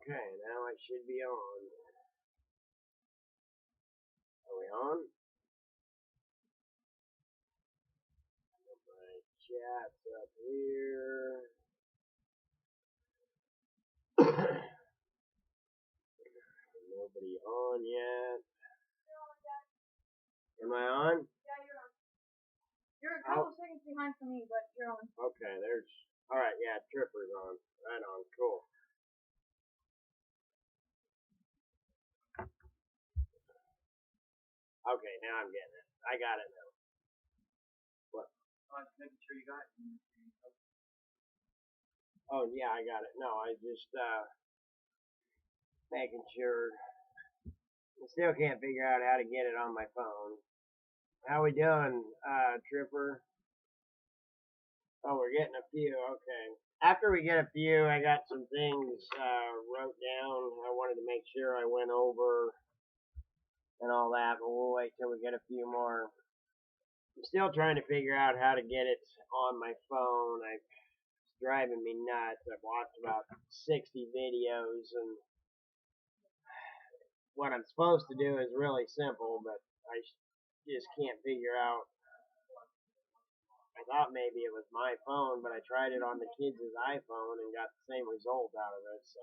Okay, now I should be on. Are we on? My chat's up here. Nobody on yet. Am I on? Yeah, you're on. You're a couple seconds behind for me, but you're on. Okay, there's. Alright, yeah, Tripper's on. Right on, cool. Okay, now I'm getting it. I got it now. What? Making sure you got it. Oh, yeah, I got it. No, I just, making sure. I still can't figure out how to get it on my phone. How we doing, Tripper? Oh, we're getting a few. Okay. After we get a few, I got some things wrote down. I wanted to make sure I went over and all that, but we'll wait till we get a few more. I'm still trying to figure out how to get it on my phone. It's driving me nuts. I've watched about 60 videos, and what I'm supposed to do is really simple, but I just can't figure out. I thought maybe it was my phone, but I tried it on the kids' iPhone and got the same result out of it, so.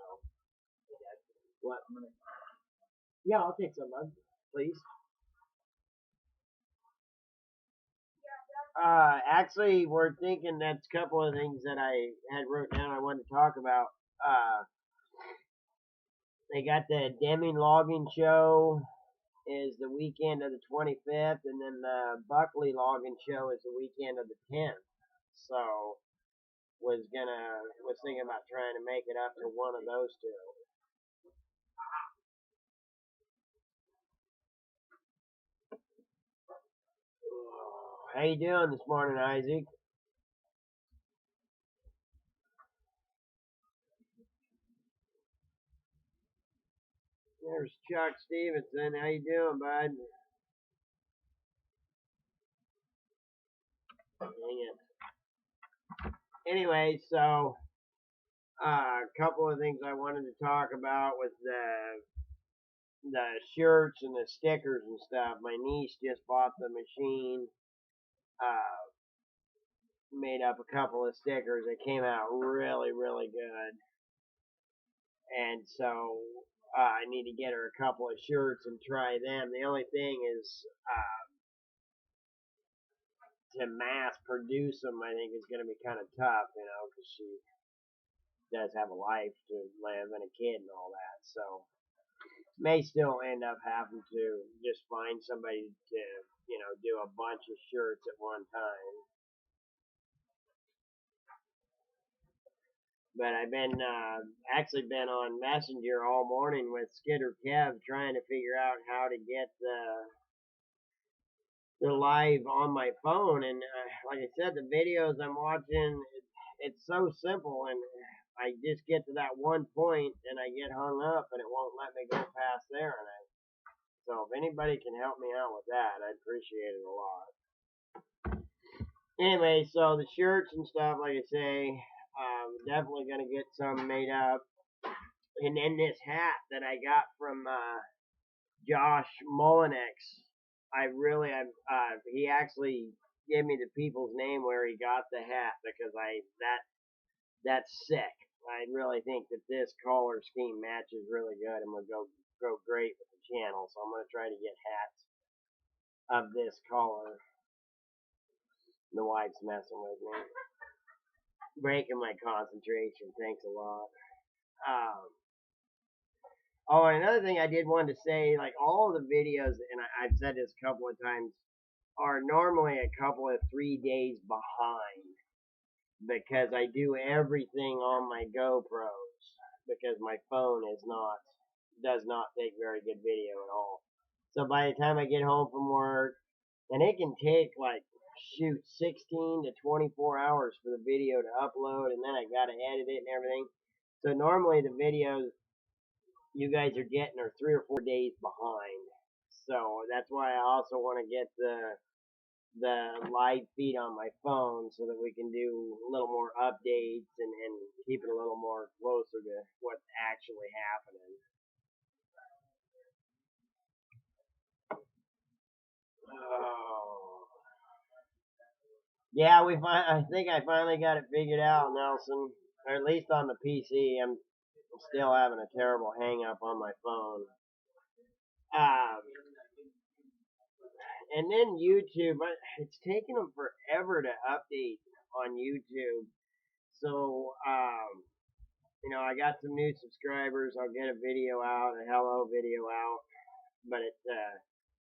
What? Yeah, I'll take some, bud, please. Actually, we're thinking that's a couple of things that I had wrote down I wanted to talk about. They got the Deming Logging Show is the weekend of the 25th, and then the Buckley Logging Show is the weekend of the 10th. So, was thinking about trying to make it up to one of those two. How you doing this morning, Isaac? There's Chuck Stevenson. How you doing, bud? Dang it. Anyway, so a couple of things I wanted to talk about was the shirts and the stickers and stuff. My niece just bought the machine. Made up a couple of stickers. They came out really, really good. And so I need to get her a couple of shirts and try them. The only thing is to mass produce them, I think is going to be kind of tough, because she does have a life to live and a kid and all that. So may still end up having to just find somebody to, do a bunch of shirts at one time. But I've been actually been on Messenger all morning with Skidder Kev trying to figure out how to get the live on my phone. And like I said, the videos I'm watching, it's so simple, and I just get to that one point and I get hung up and it won't let me go past there. So if anybody can help me out with that, I'd appreciate it a lot. Anyway, so the shirts and stuff, like I say, definitely gonna get some made up. And then this hat that I got from Josh Mullinex, he actually gave me the people's name where he got the hat, because that's sick. I really think that this color scheme matches really good and would go great with the channel. So I'm gonna try to get hats of this color. The wife's messing with me, breaking my concentration. Thanks a lot. Oh, and another thing I did want to say, like all of the videos, and I've said this a couple of times, are normally a couple of 3 days behind, because I do everything on my GoPros, because my phone does not take very good video at all. So by the time I get home from work, and it can take 16 to 24 hours for the video to upload, and then I gotta edit it and everything. So normally the videos you guys are getting are 3 or 4 days behind. So that's why I also want to get the live feed on my phone so that we can do a little more updates and keep it a little more closer to what's actually happening. Oh. Yeah, I think I finally got it figured out, Nelson. Or at least on the PC. I'm still having a terrible hang up on my phone. And then YouTube, it's taking them forever to update on YouTube. So, I got some new subscribers. I'll get a video out, a hello video out. But it's,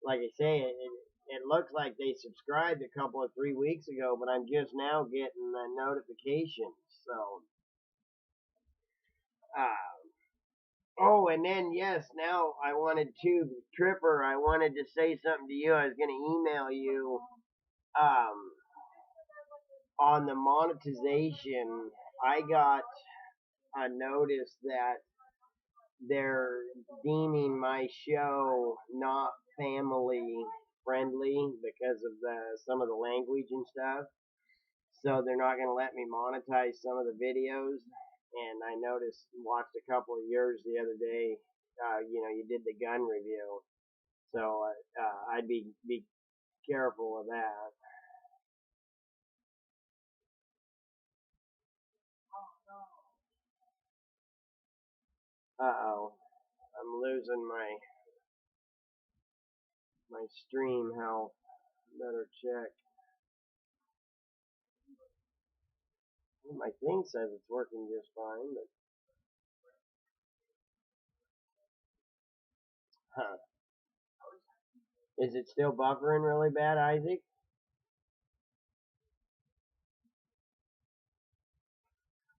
like I say, it looks like they subscribed a couple of 3 weeks ago, but I'm just now getting the notifications. So, oh, and then yes, now I wanted to, Tripper, I wanted to say something to you. I was going to email you on the monetization. I got a notice that they're deeming my show not family friendly because of some of the language and stuff. So they're not going to let me monetize some of the videos. And I watched a couple of yours the other day. You did the gun review. So I'd be careful of that. Uh-oh. I'm losing my stream health. Better check. My thing says it's working just fine, but huh. Is it still buffering really bad, Isaac?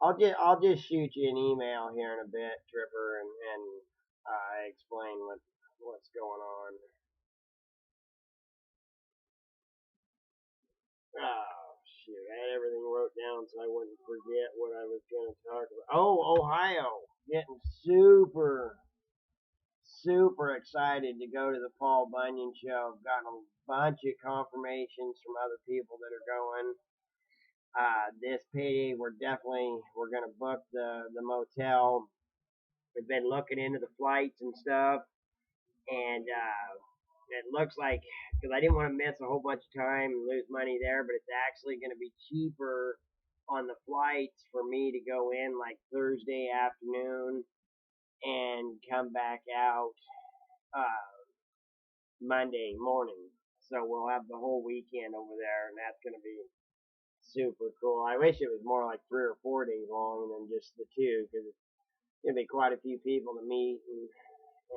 I'll just shoot you an email here in a bit, Tripper, and explain what's going on. Oh shoot! I had everything wrote down so I wouldn't forget what I was going to talk about. Oh, Ohio, getting super excited to go to the Paul Bunyan show. I've gotten a bunch of confirmations from other people that are going. This payday, we're going to book the motel. We've been looking into the flights and stuff, and it looks like, because I didn't want to miss a whole bunch of time and lose money there, but it's actually going to be cheaper on the flights for me to go in like Thursday afternoon and come back out Monday morning. So we'll have the whole weekend over there, and that's going to be super cool. I wish it was more like 3 or 4 days long than just the 2, because it's going to be quite a few people to meet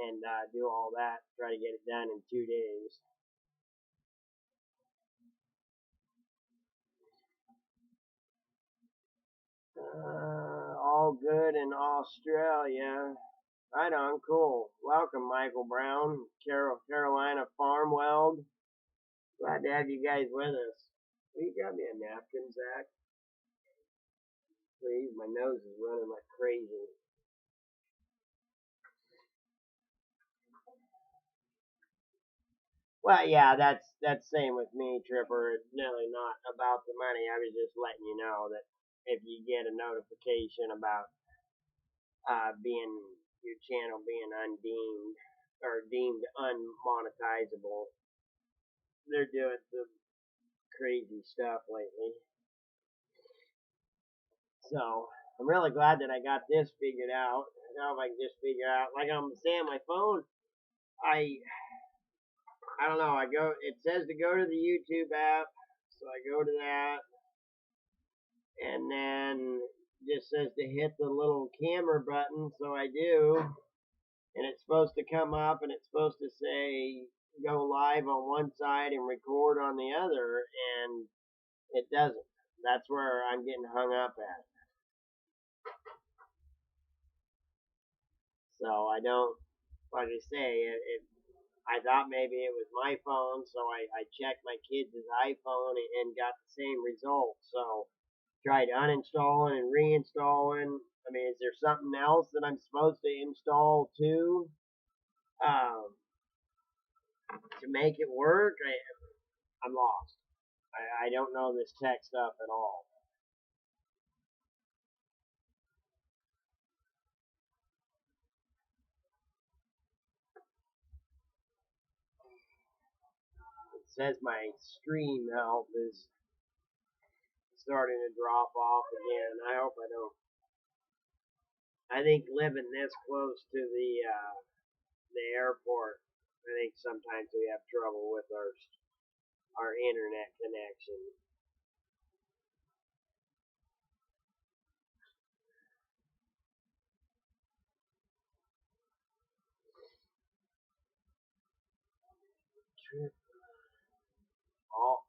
and do all that, try to get it done in 2 days. All good in Australia. Right on, cool. Welcome, Michael Brown, Carolina Farmweld. Glad to have you guys with us. Will you grab me a napkin, Zach? Please, my nose is running like crazy. Well, yeah, that's same with me, Tripper. It's really not about the money. I was just letting you know that if you get a notification about your channel being undeemed or deemed unmonetizable, they're doing some crazy stuff lately. So I'm really glad that I got this figured out. Now if I can just figure out, like I'm saying, my phone, I don't know. It says to go to the YouTube app, so I go to that, and then just says to hit the little camera button, so I do, and it's supposed to come up, and it's supposed to say go live on one side and record on the other, and it doesn't. That's where I'm getting hung up at. So I don't, like I say, I thought maybe it was my phone, so I checked my kids' iPhone and got the same result. So tried uninstalling and reinstalling. I mean, is there something else that I'm supposed to install too to make it work? I'm lost. I don't know this tech stuff at all. It says my stream health is starting to drop off again. I hope I don't. I think living this close to the airport, I think sometimes we have trouble with our internet connection.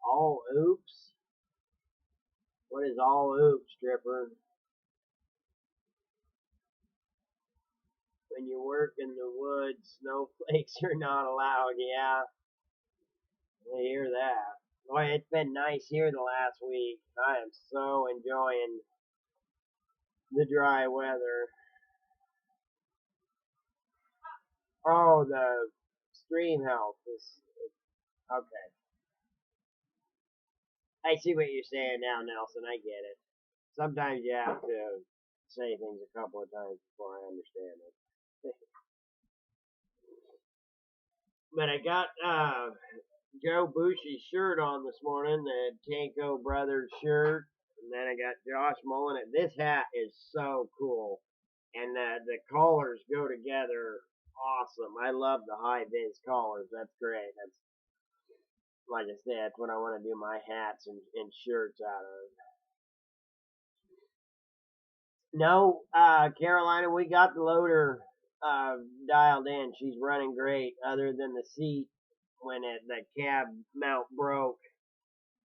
All oops. What is all oops, Tripper? When you work in the woods, snowflakes are not allowed. Yeah, I hear that. Boy, it's been nice here the last week. I am so enjoying the dry weather. Oh, the stream health is okay. I see what you're saying now, Nelson. I get it. Sometimes you have to say things a couple of times before I understand it. But I got Joe Bushy's shirt on this morning, the Tanko Brothers shirt, and then I got Josh Mullen. This hat is so cool, and the collars go together awesome. I love the high vis collars. That's great. That's like I said, that's what I want to do my hats and shirts out of. No, Carolina, we got the loader dialed in. She's running great, other than the seat when the cab mount broke.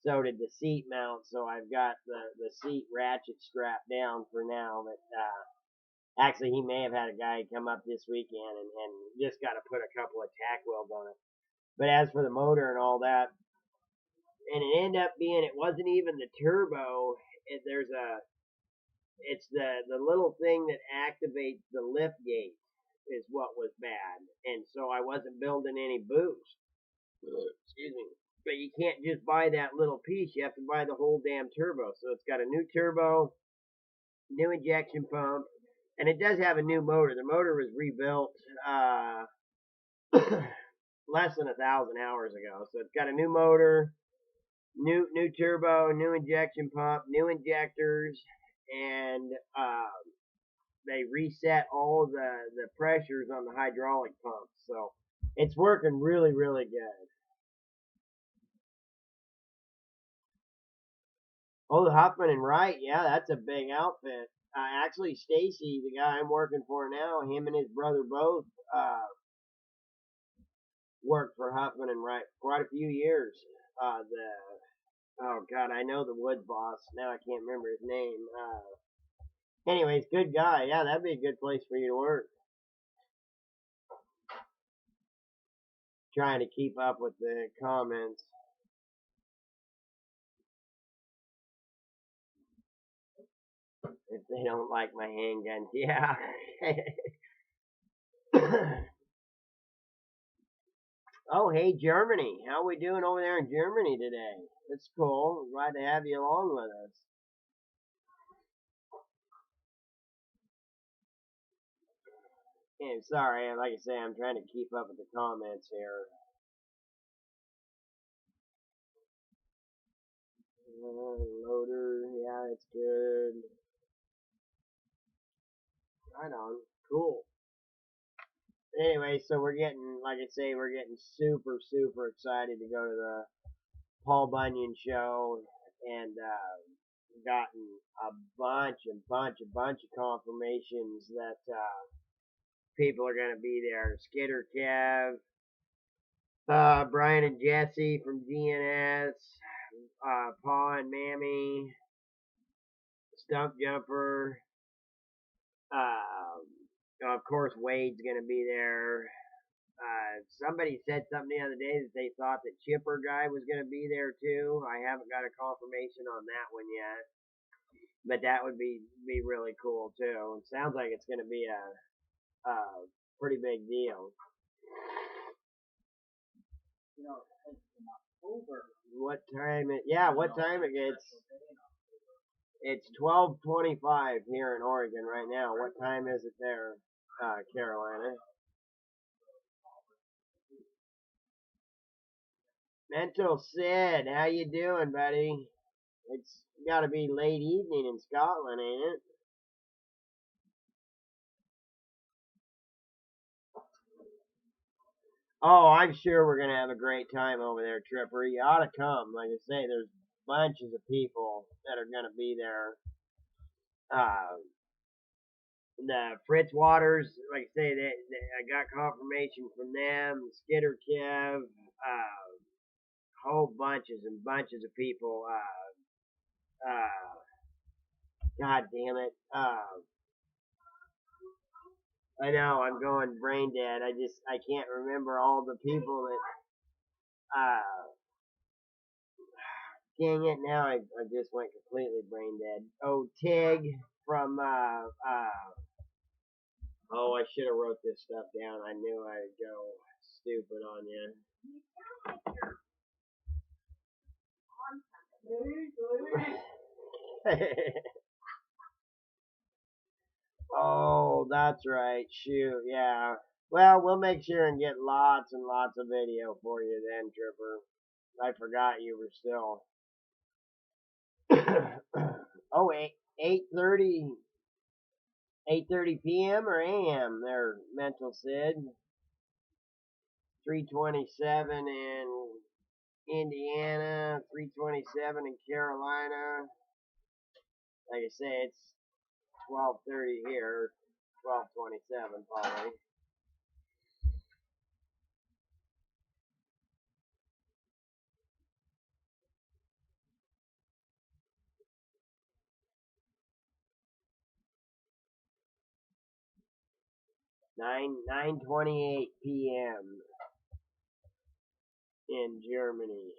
So did the seat mount. So I've got the seat ratchet strapped down for now. But actually, he may have had a guy come up this weekend and just got to put a couple of tack welds on it. But as for the motor and all that, and it ended up being, it wasn't even the turbo. It's the little thing that activates the lift gate is what was bad, and so I wasn't building any boost. Excuse me. But you can't just buy that little piece. You have to buy the whole damn turbo. So it's got a new turbo, new injection pump, and it does have a new motor. The motor was rebuilt less than 1,000 hours ago. So it's got a new motor, new turbo, new injection pump, new injectors, and they reset all the pressures on the hydraulic pumps. So it's working really, really good. Oh, the Huffman and Wright, yeah, that's a big outfit. Actually, Stacy, the guy I'm working for now, him and his brother both worked for Huffman and Wright for quite a few years. Oh God, I know the Woods boss. Now I can't remember his name. Anyways, good guy. Yeah, that'd be a good place for you to work. Trying to keep up with the comments. If they don't like my handguns, yeah. Oh, hey, Germany. How we doing over there in Germany today? That's cool. Glad to have you along with us. And sorry, like I say, I'm trying to keep up with the comments here. Loader, yeah, that's good. Right on. Cool. Anyway, so we're getting, like I say, we're getting super, super excited to go to the Paul Bunyan show, and gotten a bunch of confirmations that people are going to be there. Skitter Kev, Brian and Jesse from DNS, Paul and Mammy, Stump Jumper, of course Wade's going to be there. Somebody said something the other day that they thought that Chipper guy was going to be there too. I haven't got a confirmation on that one yet, but that would be really cool too. It sounds like it's going to be a pretty big deal. You know, it's in October. What time it? Yeah, what time it gets? It's 12:25 here in Oregon right now. What time is it there, Carolina? Mental Sid, how you doing, buddy? It's got to be late evening in Scotland, ain't it? Oh, I'm sure we're gonna have a great time over there, Tripper. You ought to come. Like I say, there's bunches of people that are gonna be there. The Fritz Waters, like I say, I got confirmation from them. Skitter Kev, whole bunches and bunches of people. God damn it. I know I'm going brain dead. I can't remember all the people that. Dang it! Now I just went completely brain dead. Oh, Tig from Oh, I should have wrote this stuff down. I knew I'd go stupid on you. Oh, that's right. Shoot, yeah. Well, we'll make sure and get lots and lots of video for you then, Tripper. I forgot you were still. Oh, 8:30 p.m. or a.m. there, Mental Sid. 3:27 in Indiana, 3:27 in Carolina. Like I say, it's 12:30 here, 12:27 probably. Nine 28 p.m. in Germany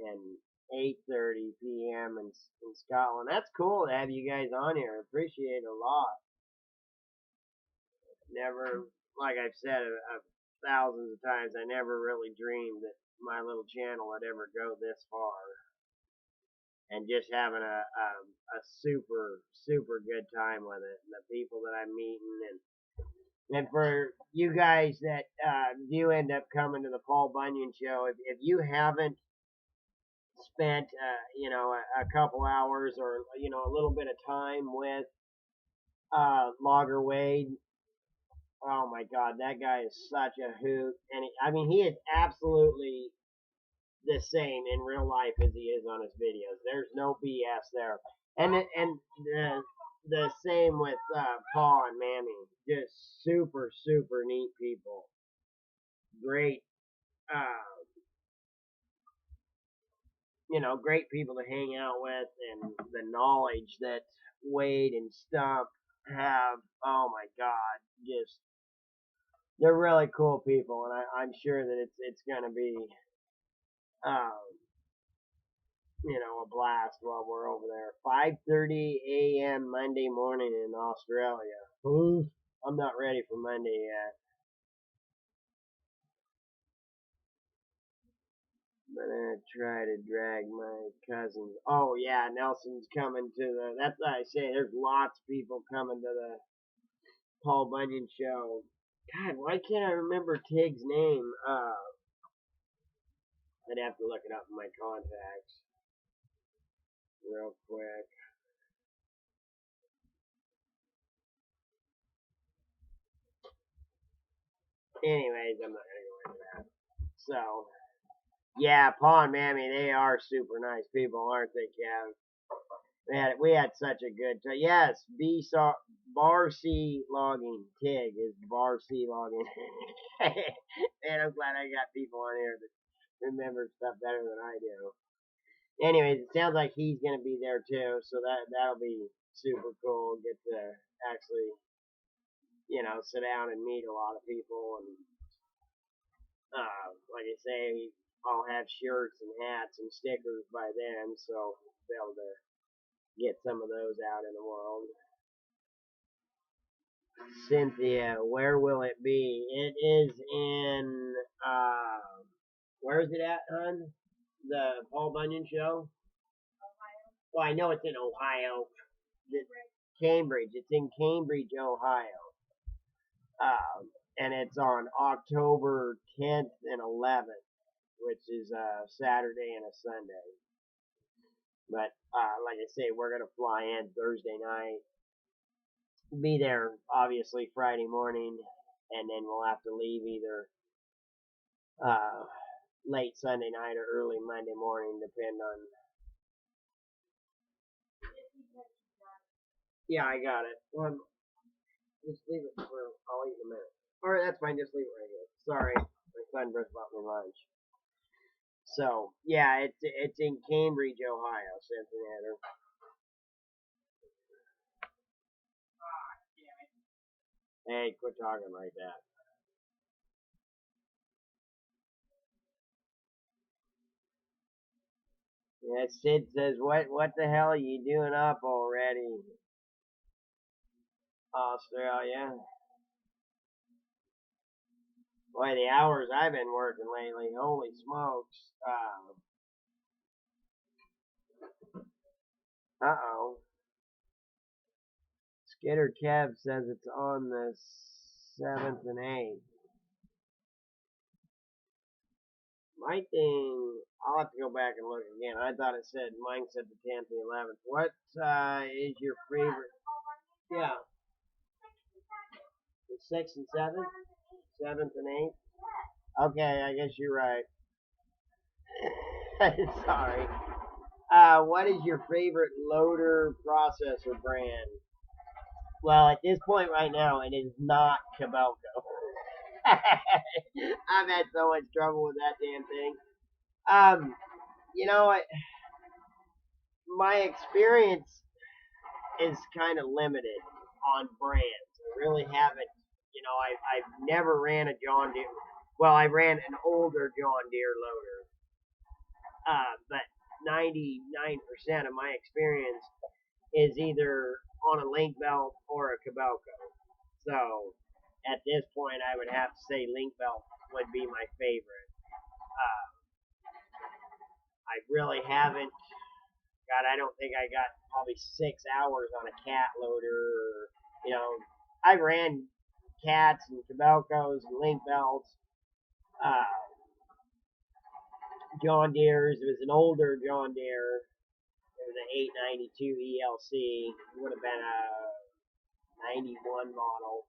and 8:30 p.m. in Scotland. That's cool to have you guys on here. Appreciate it a lot. Never, like I've said thousands of times, I never really dreamed that my little channel would ever go this far. And just having a super good time with it, and the people that I'm meeting, and for you guys that do end up coming to the Paul Bunyan show, if you haven't spent a couple hours or a little bit of time with Logger Wade, oh my God, that guy is such a hoot, and he is absolutely the same in real life as he is on his videos. There's no BS there. And the same with Paul and Mammy. Just super neat people. Great, great people to hang out with, and the knowledge that Wade and Stump have. Oh my God, just they're really cool people, and I'm sure that it's gonna be a blast while we're over there. 5:30 a.m. Monday morning in Australia. Ooh, I'm not ready for Monday yet. I'm gonna try to drag my cousins. Oh yeah, Nelson's coming to the. That's what I say. There's lots of people coming to the Paul Bunyan show. God, why can't I remember Tig's name? I'd have to look it up in my contacts real quick. Anyways, I'm not gonna go into that. So, yeah, Paul and Mammy, they are super nice people, aren't they, Kev? We had such a good time. Yes, Bar C logging. Tig is Bar C logging. And I'm glad I got people on here that remember stuff better than I do. Anyways, it sounds like he's gonna be there too, so that'll be super cool. Get to actually, sit down and meet a lot of people, and like I say, I'll have shirts and hats and stickers by then, so I'll be able to get some of those out in the world. Cynthia, where will it be? It is in Where is it at, hon? The Paul Bunyan show? Ohio. Well, I know it's in Ohio. Cambridge. It's in Cambridge, Ohio. And it's on October 10th and 11th, which is a Saturday and a Sunday. But like I say, we're gonna fly in Thursday night. Be there obviously Friday morning, and then we'll have to leave either late Sunday night or early Monday morning, depending on. Yeah, I got it. Well, just leave it for. I'll eat in a minute. All right, that's fine. Just leave it right here. Sorry, my son just bought me lunch. So yeah, it's in Cambridge, Ohio, Cincinnati. Hey, quit talking like that. Yeah, Sid says, what the hell are you doing up already? Australia. Boy, the hours I've been working lately, holy smokes. Uh-oh. Skitter Kev says it's on the 7th and 8th. My thing, I'll have to go back and look again. I thought it said, mine said the 10th and 11th. What is your favorite? Yeah. The 6th and 7th? 7th and 8th? Okay, I guess you're right. Sorry. What is your favorite loader processor brand? Well, at this point right now, it is not Kobelco. I've had so much trouble with that damn thing. You know, my experience is kind of limited on brands. I really haven't, I've never ran a John Deere. Well, I ran an older John Deere loader. But 99% of my experience is either on a link belt or a Kobelco. So at this point, I would have to say link belt would be my favorite. I really haven't. God, I don't think I got probably 6 hours on a cat loader. I ran cats and Kobelcos and link belts. John Deere's. It was an older John Deere. It was an 892 ELC. It would have been a 91 model.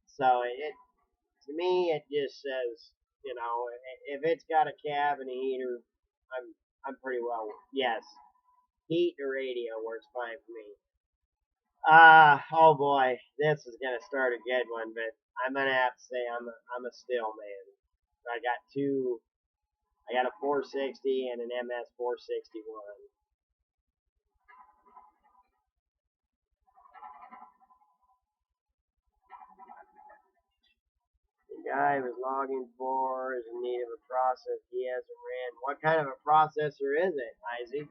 So to me, it just says, if it's got a cab and a heater, I'm pretty well. Yes, heat or radio works fine for me. Oh boy, this is gonna start a good one, but I'm gonna have to say I'm a still man. I got a 460 and an MS 461. The guy was logging for is in need of a process he hasn't ran. What kind of a processor is it, Isaac?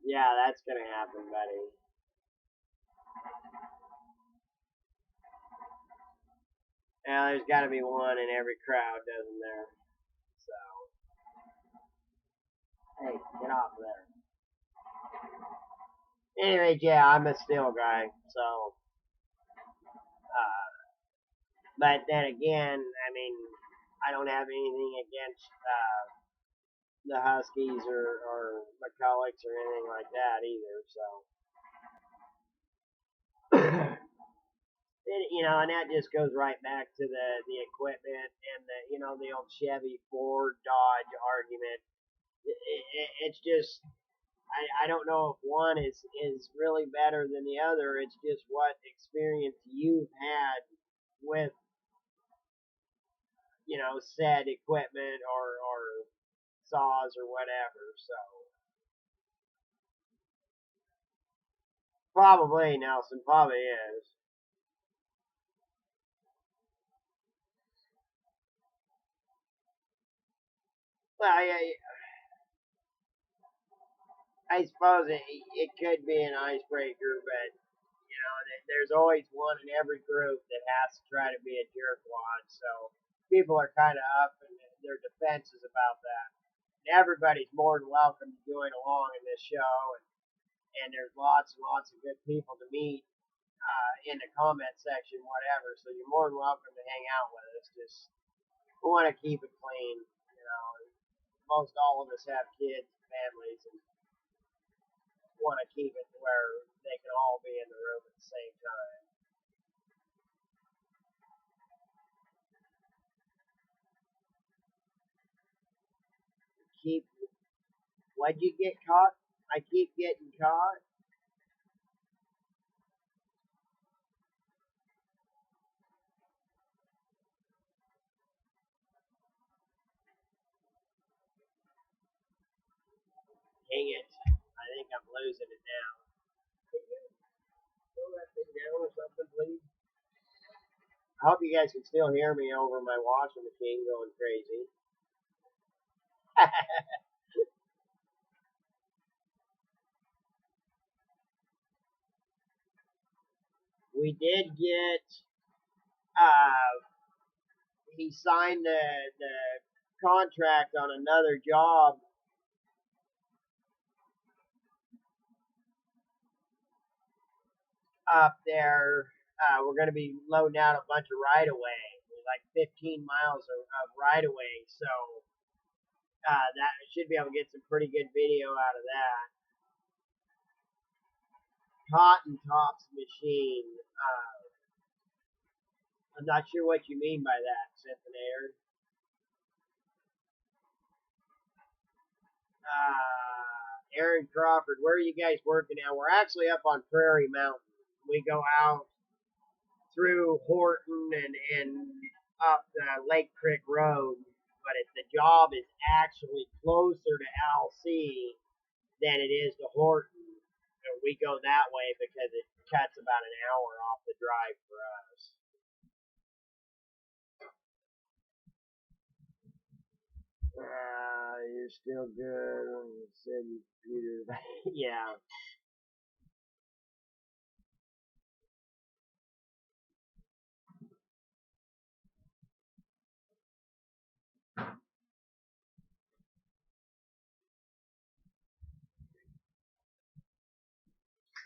Yeah, that's gonna happen, buddy. Yeah, there's got to be one in every crowd, doesn't there? So, hey, get off there. Anyway, yeah, I'm a still guy, so. But then again, I mean, I don't have anything against the Huskies or McCullochs or anything like that either, so. And that just goes right back to the equipment and the old Chevy, Ford, Dodge argument. It's just I don't know if one is really better than the other. It's just what experience you've had with said equipment or saws or whatever. So probably Nelson probably is. Well, I suppose it could be an icebreaker, but you know, there's always one in every group that has to try to be a jerkwad. So people are kind of up in their defenses about that. And everybody's more than welcome to join along in this show, and there's lots and lots of good people to meet in the comment section, whatever. So you're more than welcome to hang out with us. Just we want to keep it clean. You know, most all of us have kids, families, and want to keep it to where they can all be in the room at the same time. Keep. Why'd you get caught? I keep getting caught. Dang it. I think I'm losing it now. Can you slow that thing down or something, please? I hope you guys can still hear me over my washing machine going crazy. We did get, he signed the contract on another job up there. We're going to be loading out a bunch of right of way, like 15 miles of right of way. So that should be able to get some pretty good video out of that. Cotton Tops machine. I'm not sure what you mean by that, Symphonair. Aaron Crawford, where are you guys working now? We're actually up on Prairie Mountain. We go out through Horton and up the Lake Creek Road, but the job is actually closer to LC than it is to Horton. So we go that way because it cuts about an hour off the drive for us. You're still good. You said you computer. Yeah.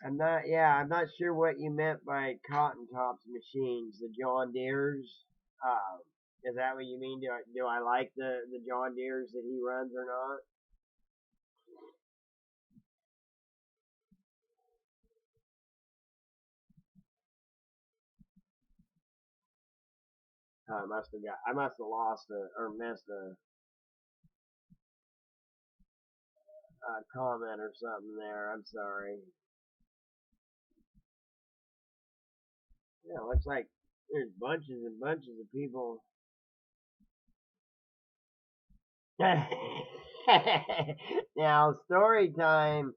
I'm not sure what you meant by Cotton Tops machines, the John Deeres. Is that what you mean? Do I like the John Deeres that he runs or not? I must have lost or missed a comment or something there. I'm sorry. Yeah, looks like there's bunches and bunches of people. Now story time.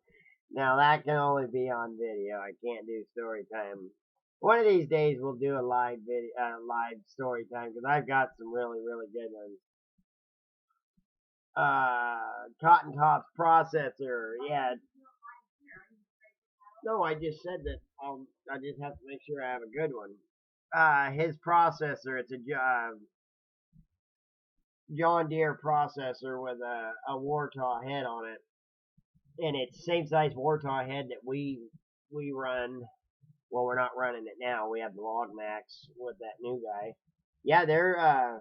Now that can only be on video. I can't do story time. One of these days we'll do a live video, live story time because I've got some really really good ones. Cotton Tops processor. Yeah. No, I just said that. I just have to make sure I have a good one. His processor. It's a John Deere processor with a Wartaw head on it, and it's same size Wartaw head that we run. Well, we're not running it now. We have the Log Max with that new guy. Yeah, they're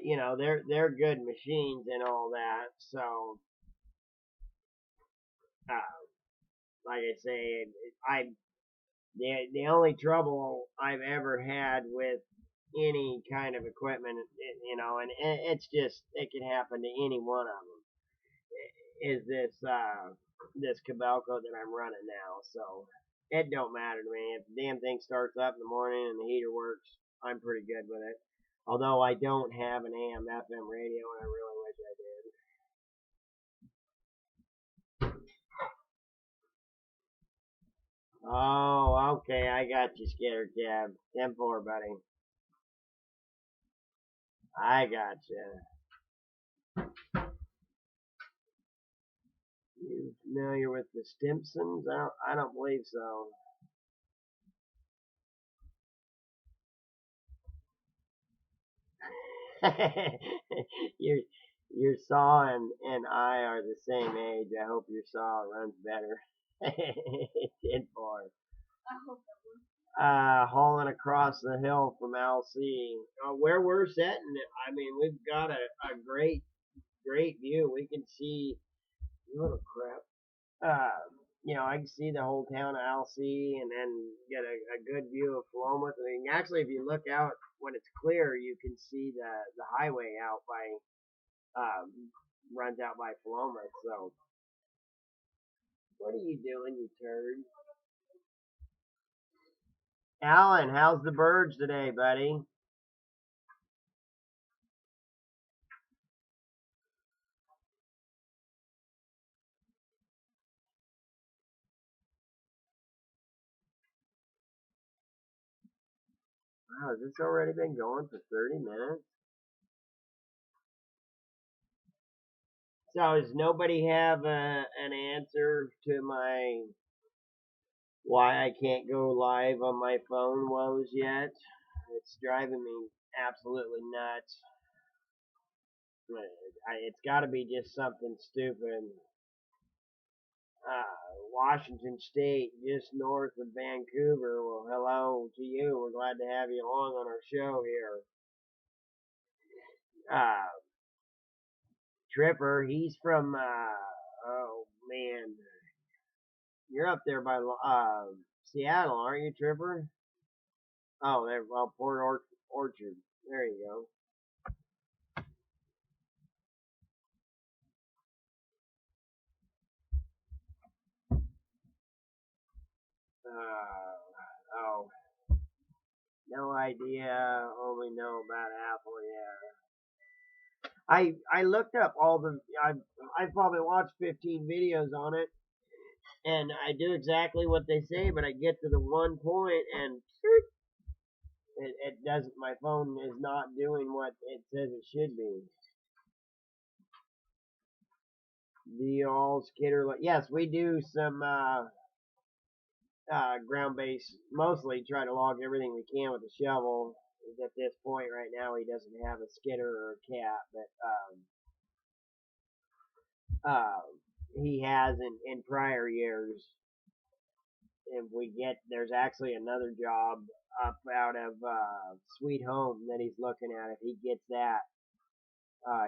you know, they're good machines and all that. So, like I say, the only trouble I've ever had with any kind of equipment, you know, and it's just it can happen to any one of them. Is this Cabelco that I'm running now? So it don't matter to me if the damn thing starts up in the morning and the heater works. I'm pretty good with it. Although I don't have an AM FM radio, and I really wish I did. Oh, okay, I got you, Skitter Cab. 10-4, buddy. I got you. You familiar with the Stimpsons? I don't believe so. your saw and I are the same age. I hope your saw runs better. 10-4. I hope that works. Hauling across the hill from LC. Where we're sitting, I mean, we've got a great view. We can see little crap. I can see the whole town of LC and then get a good view of Philomath. I mean, actually, if you look out when it's clear, you can see the highway out by, runs out by Philomath. So, what are you doing, you turd? Alan, how's the birds today, buddy? Wow, has this already been going for 30 minutes? So, does nobody have an answer to my why I can't go live on my phone woes yet? It's driving me absolutely nuts. It's got to be just something stupid. Washington State, just north of Vancouver. Well, hello to you. We're glad to have you along on our show here. Tripper, he's from, oh man, you're up there by Seattle, aren't you, Tripper? Oh, there, well, Port Orchard. There you go. Oh, no idea. Only know about Apple. Yeah. I looked up all the. I probably watched 15 videos on it, and I do exactly what they say, but I get to the one point and it doesn't. My phone is not doing what it says it should be. The all skitter. Yes, we do some ground base. Mostly try to log everything we can with a shovel. At this point right now, he doesn't have a skidder or a cat, but he has in prior years. If we get, there's actually another job up out of Sweet Home that he's looking at. If he gets that,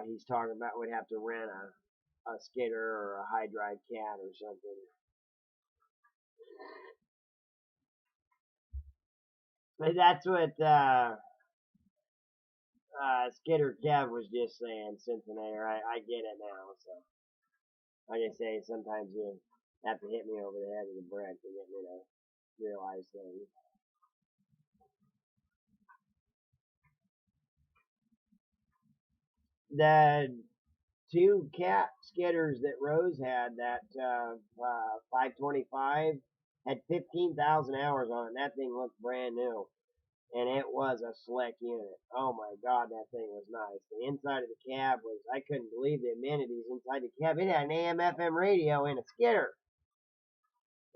he's talking about we'd have to rent a skidder or a high drive cat or something. But that's what Skidder Kev was just saying, Cincinnati. I get it now. So, like I say, sometimes you have to hit me over the head with a brick to get me to realize things. The two cat skidders that Rose had, that 525, had 15,000 hours on it. That thing looked brand new. And it was a slick unit. Oh my god, that thing was nice. The inside of the cab was, I couldn't believe the amenities inside the cab. It had an AM FM radio and a skidder.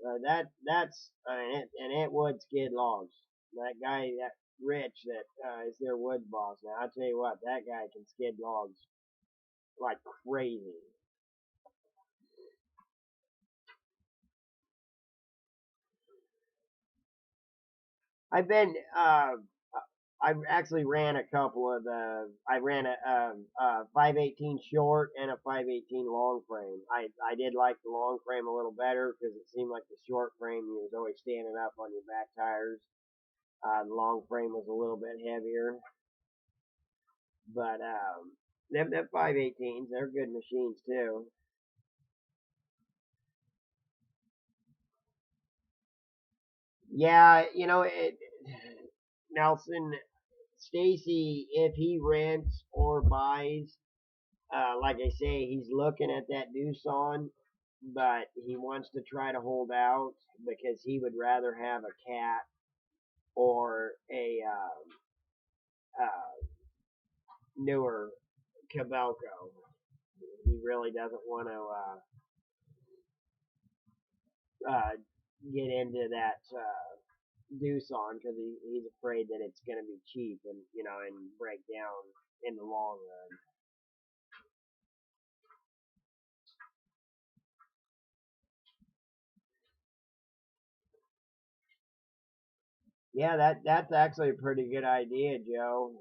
It would skid logs. That guy, that Rich, that is their woods boss. Now, I'll tell you what, that guy can skid logs like crazy. I've been, I actually ran a couple of I ran a 518 short and a 518 long frame. I did like the long frame a little better because it seemed like the short frame you was always standing up on your back tires. The long frame was a little bit heavier, but them 518s, they're good machines too. Yeah, Nelson, Stacy, if he rents or buys, like I say, he's looking at that Doosan. but he wants to try to hold out because he would rather have a cat or a newer Cabelco. He really doesn't want to get into that Doosan because he's afraid that it's going to be cheap and and break down in the long run. Yeah, that's actually a pretty good idea, Joe.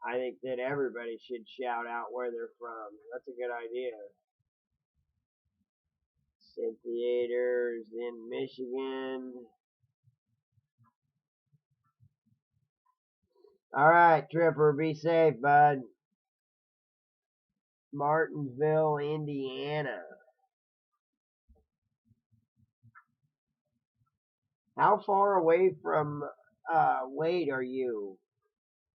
I think that everybody should shout out where they're from. That's a good idea. Cynthiators in Michigan. All right, Tripper, be safe, bud. Martinsville, Indiana. How far away from Wade are you,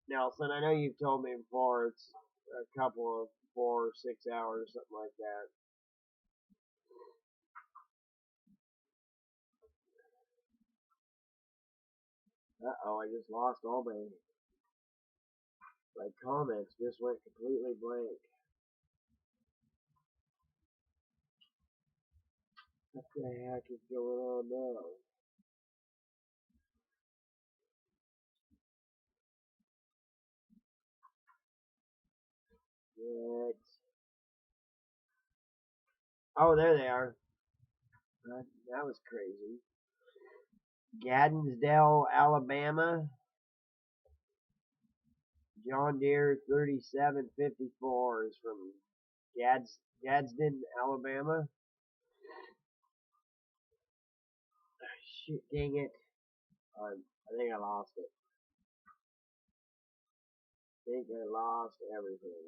Nelson? I know you've told me before it's a couple of 4 or 6 hours, something like that. Uh-oh, I just lost all my comments. Just went completely blank. What the heck is going on now? What? Oh, there they are. That was crazy. Gadsdale, Alabama. John Deere 3754 is from Gadsden, Alabama. Shit, dang it. I think I lost it. I think I lost everything.